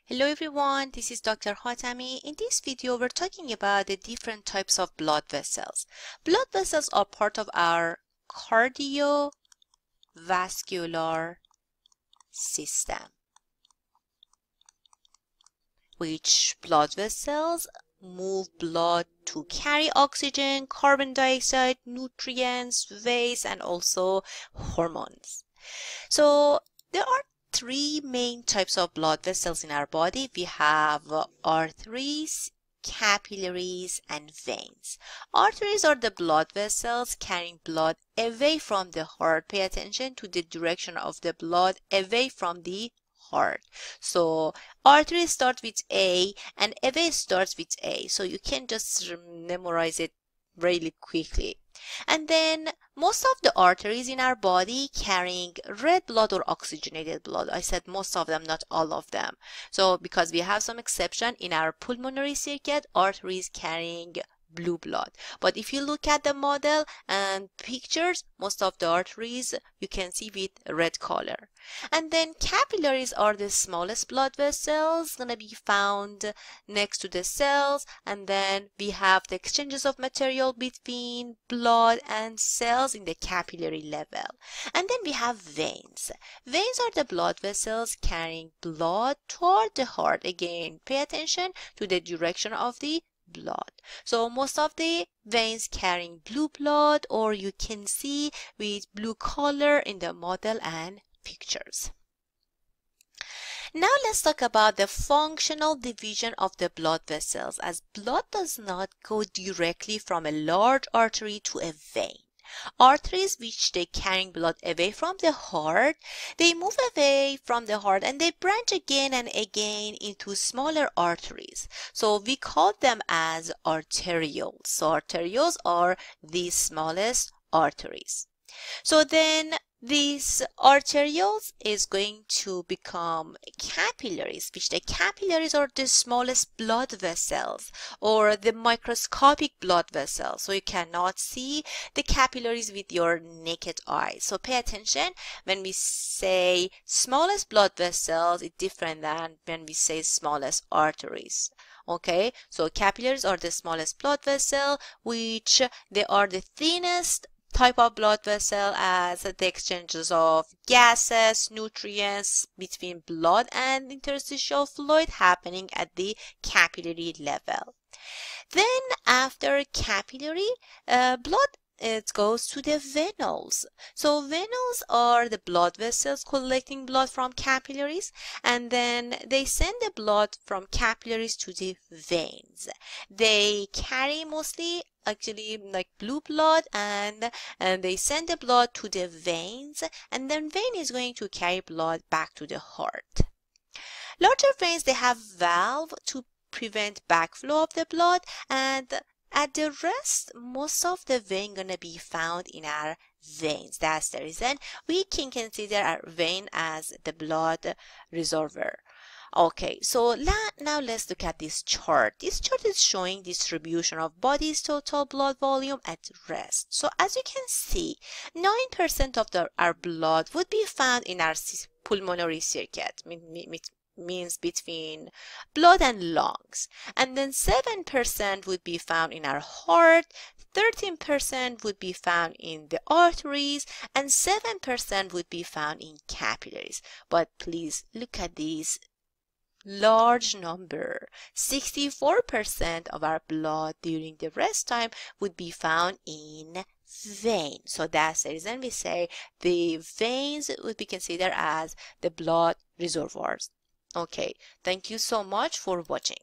Hello everyone, this is Dr. Hatami. In this video, we're talking about the different types of blood vessels. Blood vessels are part of our cardiovascular system, which blood vessels move blood to carry oxygen, carbon dioxide, nutrients, waste, and also hormones. So there are three main types of blood vessels in our body. We have arteries, capillaries, and veins. Arteries are the blood vessels carrying blood away from the heart. Pay attention to the direction of the blood away from the heart. So arteries start with A and away starts with A. So you can just memorize it really quickly. And then most of the arteries in our body carrying red blood or oxygenated blood. I said most of them, not all of them. So because we have some exception in our pulmonary circuit, arteries carrying blue blood. But if you look at the model and pictures, most of the arteries you can see with red color. And then capillaries are the smallest blood vessels gonna be found next to the cells, and then we have the exchanges of material between blood and cells in the capillary level. And then we have veins. Veins are the blood vessels carrying blood toward the heart. Again, pay attention to the direction of the blood. So most of the veins carrying blue blood, or you can see with blue color in the model and pictures. Now let's talk about the functional division of the blood vessels, as blood does not go directly from a large artery to a vein. Arteries, which they carrying blood away from the heart, they move away from the heart and they branch again and again into smaller arteries. So we call them as arterioles. So arterioles are the smallest arteries. So then these arterioles is going to become capillaries, which the capillaries are the smallest blood vessels or the microscopic blood vessels. So you cannot see the capillaries with your naked eye. So pay attention when we say smallest blood vessels, it's different than when we say smallest arteries. Okay, so capillaries are the smallest blood vessel, which they are the thinnest type of blood vessel, as the exchanges of gases, nutrients between blood and interstitial fluid happening at the capillary level. Then after capillary, blood it goes to the venules. So venules are the blood vessels collecting blood from capillaries, and then they send the blood from capillaries to the veins. They carry mostly actually like blue blood, and they send the blood to the veins, and then vein is going to carry blood back to the heart. Larger veins, they have valve to prevent backflow of the blood, and at the rest, most of the vein gonna be found in our veins. That's the reason we can consider our vein as the blood reservoir. Okay, so now let's look at this chart. This chart is showing distribution of body's total blood volume at rest. So as you can see, 9% of our blood would be found in our pulmonary circuit, means between blood and lungs, and then 7% would be found in our heart, 13% would be found in the arteries, and 7% would be found in capillaries. But please look at these large number. 64% of our blood during the rest time would be found in vein. So that's the reason we say the veins would be considered as the blood reservoirs. Okay, thank you so much for watching.